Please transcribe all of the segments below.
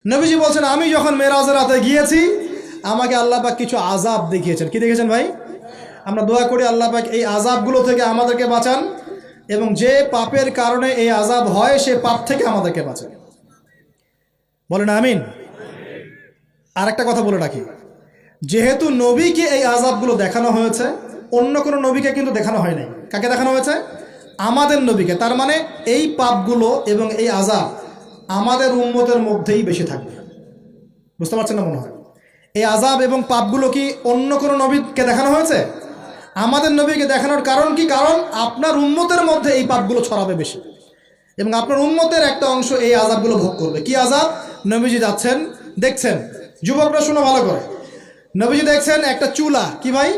নবীজি বলছেন, আমি যখন মেরাজের রাতে গিয়েছি আমাকে আল্লাহ পাক কিছু আযাব দেখিয়েছেন। কি দেখেছেন ভাই? আমরা দোয়া করি আল্লাহ পাক এই আযাবগুলো থেকে আমাদেরকে বাঁচান, এবং যে পাপের কারণে এই আযাব হয় সে পাপ থেকে আমাদেরকে বাঁচান। বলেন আমিন। আর একটা কথা বলে রাখি, যেহেতু নবীকে এই আযাবগুলো দেখানো হয়েছে, অন্য কোনো নবীকে কিন্তু দেখানো হয় নাই। কাকে দেখানো হয়েছে? আমাদের নবীকে। তার মানে এই পাপগুলো এবং এই আযাব আমাদের উম্মতের মধ্যেই বেশি থাকবে। বুঝতে পারছেন না মনে হয়? এই আযাব এবং পাপগুলো কি অন্য কোনো নবীকে দেখানো হয়েছে? আমাদের নবীকে দেখানোর কারণ কি? কারণ আপনার উম্মতের মধ্যে এই পাপগুলো ছড়াবে বেশি, এবং আপনার উম্মতের একটা অংশ এই আযাবগুলো ভোগ করবে। কি আযাব? নবীজি যাচ্ছেন, দেখছেন, যুবকরা শুনো ভালো করে, নবীজি দেখছেন একটা চুলা। কি ভাই?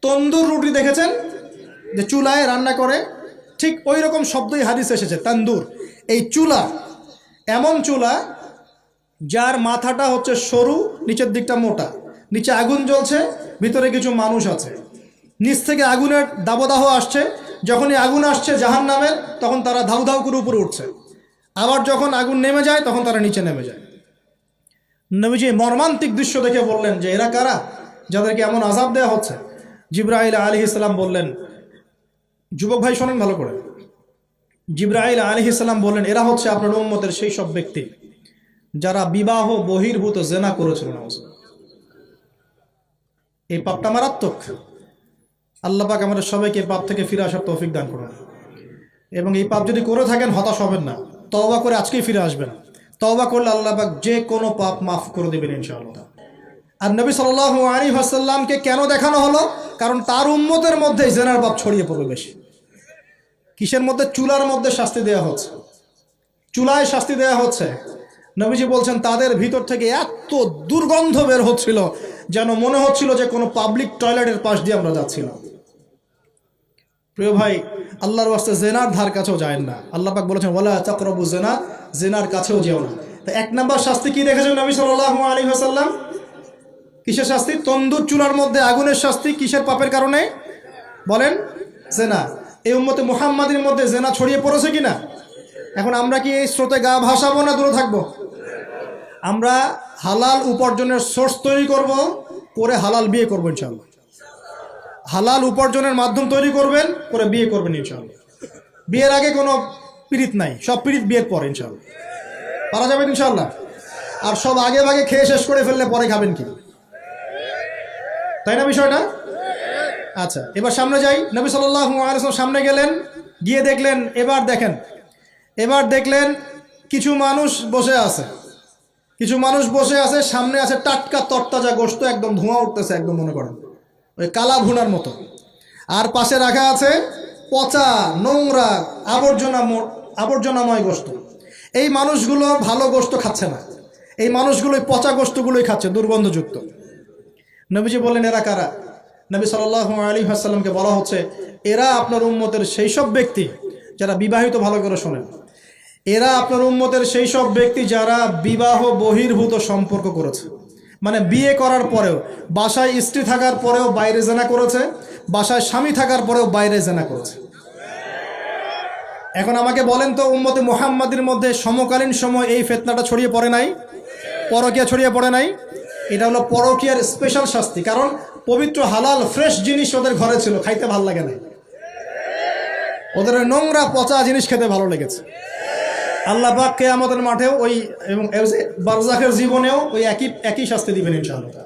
তন্দুর রুটি দেখেছেন যে চুলায় রান্না করে, ঠিক ওই রকম শব্দই হাদিসে এসেছে, তন্দুর। এই চুলা এমন চুলা যার মাথাটা হচ্ছে সরু, নিচের দিকটা মোটা, নিচে আগুন জ্বলছে, ভিতরে কিছু মানুষ আছে, নিচ থেকে আগুনের দাবদাহ আসছে। যখনই আগুন আসছে জাহান্নামের, তখন তারা ধাউ ধাউ করে উপরে উঠছে, আবার যখন আগুন নেমে যায় তখন তারা নিচে নেমে যায়। নবীজি মর্মান্তিক দৃশ্য দেখে বললেন যে এরা কারা, যাদেরকে এমন আযাব দেওয়া হচ্ছে? জিবরাইল আলাইহিস সালাম বললেন, যুবক ভাই শোনেন ভালো করে, জিবরাইল আলাইহিস সালাম বললেন, এরা হচ্ছে আপনার উম্মতের সেই সব ব্যক্তি যারা বিবাহ বহির্ভূত জিনা করেছিল। এই পাপটা মারাত্মক। আল্লাহ পাক আমাদের সবাইকে পাপ থেকে ফিরে আসার তৌফিক দান করুন, এবং এই পাপ যদি করে থাকেন হতাশ হবেন না, তওবা করে আজকেই ফিরে আসবেন। তওবা করলে আল্লাহ পাক যে কোনো পাপ মাফ করে দেবেন ইনশাআল্লাহ। আর নবী সাল্লাল্লাহু আলাইহি ওয়াসাল্লামকে কেন দেখানো হলো? কারণ তার উম্মতের মধ্যে জিনার পাপ ছড়িয়ে পড়বে বেশি। কিসের মধ্যে? চুলার মধ্যে শাস্তি দেওয়া হচ্ছে, চুলায় শাস্তি দেওয়া হচ্ছে। নবীজি বলছেন তাদের ভিতর থেকে এত দুর্গন্ধ বের হচ্ছিল যেন মনে হচ্ছিল যে কোনো পাবলিক টয়লেটের পাশ দিয়ে আমরা যাচ্ছিলাম। প্রিয় ভাই, আল্লাহর ওয়াস্তে জেনার ধার কাছেও যায় না। আল্লাহ পাক বলেছেন ওয়ালা তাকরাবু জিনা, জেনার কাছেও যেও না। তো এক নাম্বার শাস্তি কি রেখেছেন নবী সাল্লাল্লাহু আলাইহি ওয়াসাল্লাম? কিসের শাস্তি? তন্দুর চুলার মধ্যে আগুনের শাস্তি। কিসের পাপের কারণে? বলেন, জেনা। এই উম্মতে মুহাম্মাদের মধ্যে জেনা ছড়িয়ে পড়েছে কিনা? এখন আমরা কি এই স্রোতে গা ভাসাবো না দূরে থাকবো? আমরা হালাল উপার্জনের সোর্স তৈরি করব, করে হালাল বিয়ে করবো ইনশাআল্লাহ। হালাল উপার্জনের মাধ্যম তৈরি করবেন, করে বিয়ে করবেন ইনশাআল্লাহ। বিয়ের আগে কোনো পীড়িত নাই, সব পীড়িত বিয়ের পরে ইনশাআল্লাহ পারা যাবে ইনশাআল্লাহ। আর সব আগে ভাগে খেয়ে শেষ করে ফেললে পরে খাবেন কি? তাই না বিষয়টা? আচ্ছা, এবার সামনে যাই। নবী সাল্লাল্লাহু আলাইহি ওয়াসাল্লাম সামনে গেলেন, গিয়ে দেখলেন, এবার দেখলেন কিছু মানুষ বসে আছে, সামনে আছে টাটকা তরতাজা গোশত, একদম ধোঁয়া উঠতেছে, একদম মনে করেন ওই কালা ভুনার মতো। আর পাশে রাখা আছে পচা নোংরা আবর্জনাময় গোশত। এই মানুষগুলো ভালো গোশত খাচ্ছে না, এই মানুষগুলো পচা গোশতগুলোই খাচ্ছে, দুর্গন্ধযুক্ত। নবীজি বললেন এরা কারা? নবী সাল্লাল্লাহু আলাইহি ওয়াসাল্লামকে বলা হচ্ছে এরা আপনার উম্মতের সেই সব ব্যক্তি যারা বিবাহিত, ভালো করে শোনেন, এরা আপনার উম্মতের সেই সব ব্যক্তি যারা বিবাহ বহির্ভূত সম্পর্ক করেছে। মানে বিয়ে করার পরেও, বাসায় স্ত্রী থাকার পরেও বাইরে জেনা করেছে, বাসায় স্বামী থাকার পরেও বাইরে জেনা করেছে। এখন আমাকে বলেন তো, উম্মতে মুহাম্মাদের মধ্যে সমকালীন সময় এই ফিতনাটা ছড়িয়ে পড়ে নাই? পরকীয়া ছড়িয়ে পড়ে নাই? এটা হলো পরকীয়ার স্পেশাল শাস্তি। কারণ পবিত্র হালাল ফ্রেশ জিনিস ওদের ঘরে ছিল, খাইতে ভালো লাগে না, ওদের নোংরা পচা জিনিস খেতে ভালো লেগেছে। আল্লাহ পাক কিয়ামতের মাঠেও ওই, এবং বারজাখের জীবনেও ওই একই শাস্তি দিবেন ইনশাআল্লাহ।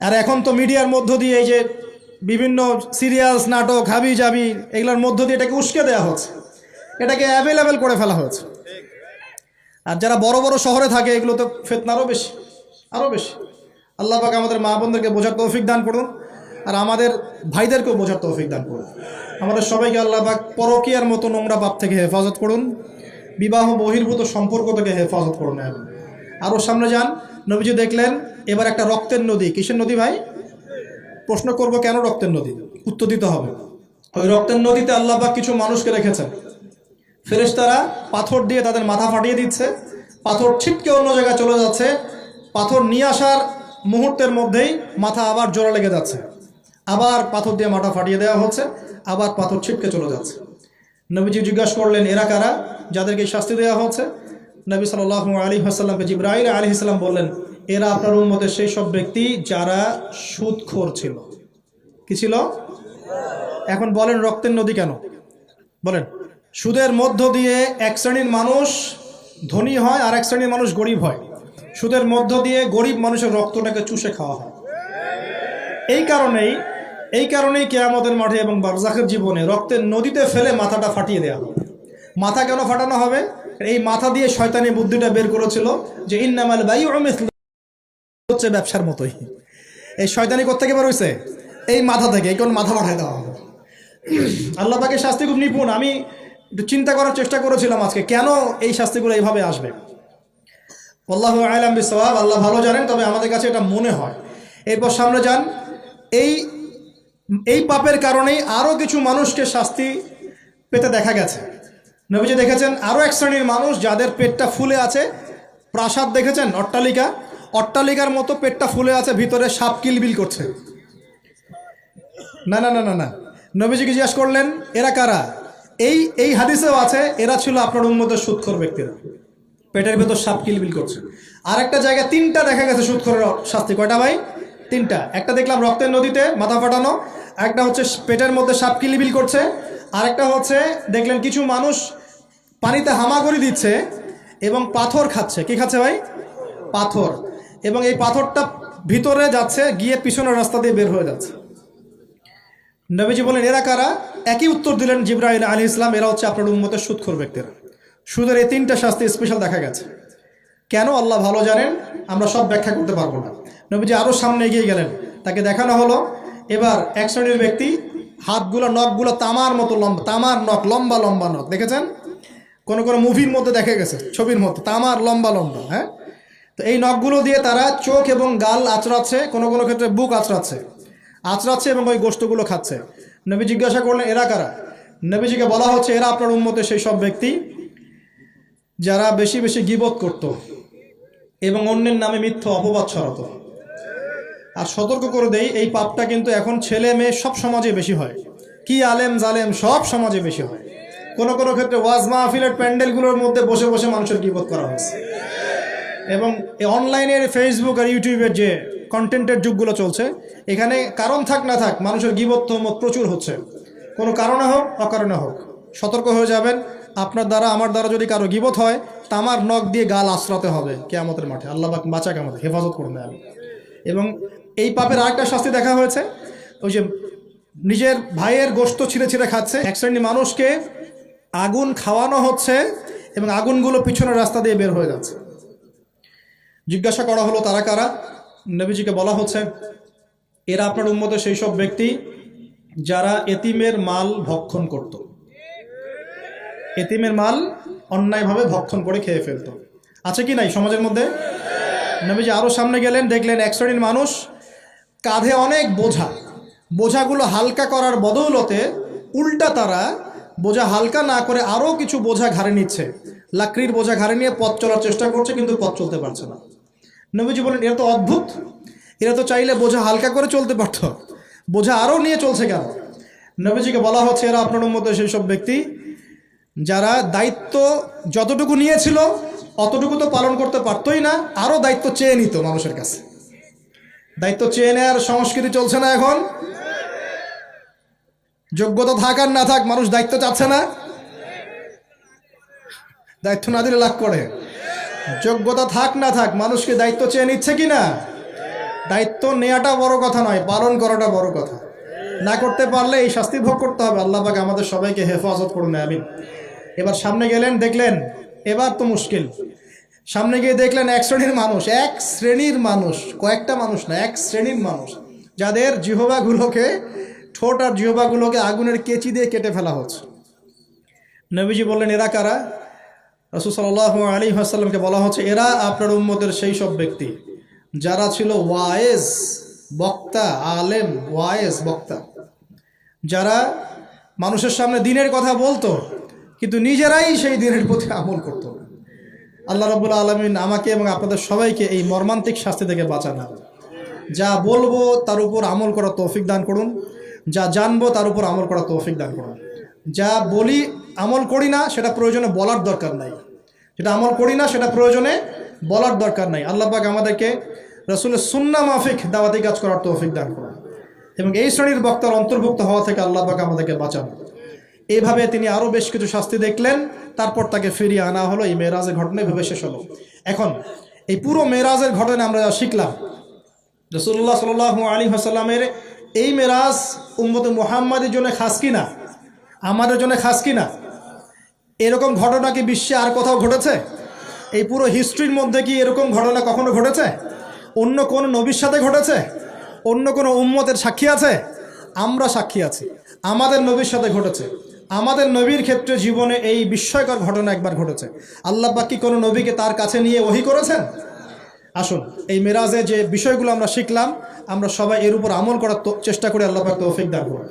আর এখন তো মিডিয়ার মধ্য দিয়ে এই যে বিভিন্ন সিরিয়ালস, নাটক, হাবি জাবি, এগুলোর মধ্য দিয়ে এটাকে উস্কে দেওয়া হচ্ছে, এটাকে অ্যাভেলেবেল করে ফেলা হয়েছে। আর যারা বড় বড় শহরে থাকে এগুলো তো ফিতনা আরও বেশি। আল্লাহ পাক আমাদের মা বোনদেরকে বোঝার তৌফিক দান করুন, আর আমাদের ভাইদেরকেও বোঝার তৌফিক দান করুন। আমাদের সবাইকে আল্লাহ পাক পরকীয়ার মতো নোংরা পাপ থেকে হেফাজত করুন, বিবাহ বহির্ভূত সম্পর্ক থেকে হেফাজত করুন। আরও সামনে যান, নবীজি দেখলেন এবার একটা রক্তের নদী। কিসের নদী ভাই? প্রশ্ন করব কেন রক্তের নদী? উত্তর দিতে হবে। ওই রক্তের নদীতে আল্লাহ পাক কিছু মানুষকে রেখেছেন, ফেরেশতারা পাথর দিয়ে তাদের মাথা ফাটিয়ে দিচ্ছে, পাথর ছিটকে অন্য জায়গায় চলে যাচ্ছে, পাথর নিয়ে আসার মুহূর্তের মধ্যেই মাথা আবার জোড়া লেগে যাচ্ছে, আবার পাথর দিয়ে মাথা ফাটিয়ে দেওয়া হচ্ছে, আবার পাথর ছিটকে চলে যাচ্ছে। নবীজি জিজ্ঞাসা করলেন এরা কারা যাদেরকে শাস্তি দেওয়া হচ্ছে? নবী সাল্লাল্লাহু আলাইহি ওয়াসাল্লামকে জিবরাইল আলাইহিস সালাম বললেন, এরা আপনার উম্মতের সেই সব ব্যক্তি যারা সুদখোর ছিল। কি ছিল? এখন বলেন রক্তের নদী কেন? বলেন। সুদের মধ্য দিয়ে এক শ্রেণীর মানুষ ধনী হয় আর এক শ্রেণীর মানুষ গরিব হয়। সুদের মধ্য দিয়ে গরিব মানুষের রক্তটাকে চুষে খাওয়া হয়। এই কারণেই কিয়ামতের মাঠে এবং বারজাখের জীবনে রক্তের নদীতে ফেলে মাথাটা ফাটিয়ে দেওয়া হবে। মাথা কেন ফাটানো হবে? এই মাথা দিয়ে শয়তানি বুদ্ধিটা বের করেছিল যে ইন্নামাল বাইউ মিসলু, হচ্ছে ব্যবসার মতোই। এই শয়তানি কোত্থেকে বের হয়েছে? এই মাথা থেকে। এই কোন মাথা পাঠায় দেওয়া হবে। আল্লাহ পাকের শাস্তি খুব নিপুণ। আমি একটু চিন্তা করার চেষ্টা করেছিলাম আজকে কেন এই শাস্তিগুলো এইভাবে আসবে। আল্লাহু আ'লাম বিসওয়াব, আল্লাহ ভালো জানেন, তবে আমাদের কাছে এটা মনে হয়। এরপর সামনে যান। এই পাপের কারণেই আরও কিছু মানুষকে শাস্তি পেতে দেখা গেছে। নবীজি দেখেছেন আরও এক শ্রেণীর মানুষ যাদের পেটটা ফুলে আছে। প্রাসাদ দেখেছেন? অট্টালিকার মতো পেটটা ফুলে আছে, ভিতরে সাপ কিলবিল করছে। না না না না না, নবীজিকে জিজ্ঞাসা করলেন এরা কারা? এই হাদিসেও আছে এরা ছিল আপনার উম্মতের সুদখোর ব্যক্তিরা, পেটের ভেতর সাপ কিলবিল করছে। আর একটা জায়গায় তিনটা দেখা গেছে সুদখোরের শাস্তি। কয়টা ভাই? তিনটা। একটা দেখলাম রক্তের নদীতে মাথা ফাটানো, একটা হচ্ছে পেটের মধ্যে সাপ কিলবিল করছে, আরেকটা হচ্ছে দেখলেন কিছু মানুষ পানিতে হামাগুড়ি দিচ্ছে এবং পাথর খাচ্ছে। কি খাচ্ছে ভাই? পাথর। এবং এই পাথরটা ভিতরে যাচ্ছে, গিয়ে পিছনের রাস্তা দিয়ে বের হয়ে যাচ্ছে। নবীজি বলেন এরা কারা? একই উত্তর দিলেন জিবরাইল আলাইহিস সালাম, এরা হচ্ছে আপনার উম্মতের সুদখোর ব্যক্তিরা। সুদের এই তিনটা শাস্তি স্পেশাল দেখা গেছে। কেন আল্লাহ ভালো জানেন, আমরা সব ব্যাখ্যা করতে পারবো না। নবীজি আরও সামনে এগিয়ে গেলেন, তাকে দেখানো হলো এবার এক শ্রেণীর ব্যক্তি, হাতগুলো নখগুলো তামার মতো লম্বা, তামার নখ, লম্বা লম্বা নখ। দেখেছেন? কোনো মুভির মধ্যে দেখা গেছে, ছবির মধ্যে তামার লম্বা লম্বা। হ্যাঁ, তো এই নখগুলো দিয়ে তারা চোখ এবং গাল আঁচড়াচ্ছে, কোনো ক্ষেত্রে বুক আঁচড়াচ্ছে এবং ওই গোশতগুলো খাচ্ছে। নবী জিজ্ঞাসা করলেন এরা কারা? নবীজিকে বলা হচ্ছে এরা আপনার উম্মতের সেই সব ব্যক্তি যারা বেশি বেশি গীবত করত এবং অন্যের নামে মিথ্যা অপবাদ ছড়াতো। আর সতর্ক করে দেই, এই পাপটা কিন্তু এখন ছেলে মেয়ে সব সমাজে বেশি হয়। কি আলেম জালেম সব সমাজে বেশি হয়। কোনো ক্ষেত্রে ওয়াজ মাহফিলের প্যান্ডেলগুলোর মধ্যে বসে বসে মানুষের গীবত করা হয়েছে। এবং অনলাইনের ফেসবুক আর ইউটিউবের যে কন্টেন্টের যুগগুলো চলছে, এখানে কারণ থাক না থাক মানুষের গীবত তহমত প্রচুর হচ্ছে। কোনো কারণে হোক অকারণে হোক, সতর্ক হয়ে যাবেন। আপনার দ্বারা আমার দ্বারা যদি কারো গীবত হয়, তামার নখ দিয়ে গাল আশ্রাতে হবে কিয়ামতের মাঠে। আল্লাহ পাক বাঁচাক, আমাদের হেফাজত করুন। এবং এই পাপের আরেকটা শাস্তি দেখা হয়েছে, ওই যে নিজের ভাইয়ের গোশত ছিঁড়ে ছিঁড়ে খাচ্ছে। এক শ্রেণীর মানুষকে আগুন খাওয়ানো হচ্ছে এবং আগুনগুলো পিছনের রাস্তা দিয়ে বের হয়ে যাচ্ছে। জিজ্ঞাসা করা হলো তারা কারা? নবীজিকে বলা হচ্ছে এরা আপনার উম্মতের সেই সব ব্যক্তি যারা এতিমের মাল ভক্ষণ করত। এতিমের মাল অন্যায়ভাবে ভক্ষণ করে খেয়ে ফেলত। আছে কি নাই সমাজের মধ্যে? নবীজি আরও সামনে গেলেন, দেখলেন এক শ্রেণীর মানুষ কাঁধে অনেক বোঝাগুলো হালকা করার বদৌলতে উল্টা তারা বোঝা হালকা না করে আরও কিছু বোঝা ঘাড়ে নিচ্ছে। লাকড়ির বোঝা ঘাড়ে নিয়ে পথ চলার চেষ্টা করছে, কিন্তু পথ চলতে পারছে না। নবীজি বলেন এরা তো অদ্ভুত, এরা তো চাইলে বোঝা হালকা করে চলতে পারত, বোঝা আরও নিয়ে চলছে কেন? নবীজিকে বলা হচ্ছে এরা আপনার মধ্যে সেই সব ব্যক্তি যারা দায়িত্ব যতটুকু নিয়েছিল অতটুকু তো পালন করতে পারতই না, আরও দায়িত্ব চেয়ে নিত মানুষের কাছে। দায়িত্ব চেয়ে নেওয়ার সংস্কৃতি চলছে না এখন। যোগ্যতা থাক আর না থাক, মানুষ দায়িত্ব চাচ্ছে না। দায়িত্ব না দিলে লাভ করে। যোগ্যতা থাক না থাক, মানুষকে দায়িত্ব চেয়ে নিচ্ছে কি না? দায়িত্ব নেওয়াটা বড় কথা নয়, পালন করাটা বড় কথা। না করতে পারলে এই শাস্তি ভোগ করতে হবে। আল্লাহ পাক আমাদের সবাইকে হেফাজত করুন, আমিন। এবার সামনে গেলেন, দেখলেন এবার তো মুশকিল। সামনে গিয়ে দেখলেন এক শ্রেণীর মানুষ, কয়েকটা মানুষ না, এক শ্রেণীর মানুষ যাদের জিহ্বাগুলোকে, ঠোঁট আর জিহ্বাগুলোকে আগুনের কেচি দিয়ে কেটে ফেলা হচ্ছে। নবীজি বললেন এরা কারা? রাসূল সাল্লাল্লাহু আলাইহি ওয়াসাল্লামকে বলা হচ্ছে এরা আপনার উম্মতের সেই সব ব্যক্তি যারা ছিল ওয়াইজ বক্তা, আলেম ওয়াইজ বক্তা, যারা মানুষের সামনে দ্বীনের কথা বলতো কিন্তু নিজেরাই সেই দ্বীনের প্রতি আমল করত। আল্লাহ রাব্বুল আলামিন আমাকে এবং আপনাদের সবাইকে এই মর্মান্তিক শাস্তি থেকে বাঁচান। যা বলবো তার উপর আমল করার তৌফিক দান করুন, যা জানবো তার উপর আমল করার তৌফিক দান করুন। যা বলি আমল করি না সেটা প্রয়োজনে বলার দরকার নাই। যেটা আমল করি না সেটা প্রয়োজনে বলার দরকার নাই। আল্লাহ পাক আমাদেরকে রাসূলের সুন্নাহ মাফিক দাওয়াতি কাজ করার তৌফিক দান করুন এবং এই শ্রেণীর বক্তার অন্তর্ভুক্ত হওয়া থেকে আল্লাহ পাক আমাদেরকে বাঁচান। এইভাবে তিনি আরও বেশ কিছু শাস্তি দেখলেন, তারপর তাকে ফিরিয়ে আনা হলো। এই মেরাজের ঘটনা এভাবে শেষ হলো। এখন এই পুরো মেরাজের ঘটনা আমরা যা শিখলাম, রাসূলুল্লাহ সাল্লাল্লাহু আলাইহি ওয়াসাল্লামের এই মেরাজ উম্মতে মুহাম্মাদের জন্য খাস কিনা, আমাদের জন্য খাস কিনা? এরকম ঘটনা কি বিশ্বে আর কোথাও ঘটেছে? এই পুরো হিস্ট্রির মধ্যে কি এরকম ঘটনা কখনো ঘটেছে? অন্য কোনো নবীর সাথে ঘটেছে? অন্য কোনো উম্মতের সাক্ষী আছে? আমরা সাক্ষী আছি, আমাদের নবীর সাথে ঘটেছে। আমাদের নবীর ক্ষেত্রে জীবনে এই বিস্ময়কর ঘটনা একবার ঘটেছে। আল্লাহ পাক কি কোনো নবীকে তার কাছে নিয়ে ওহী করেছেন? আসুন এই মেরাজে যে বিষয়গুলো আমরা শিখলাম, আমরা সবাই এর উপর আমল করার চেষ্টা করি। আল্লাহ পাক তৌফিক দান করুন।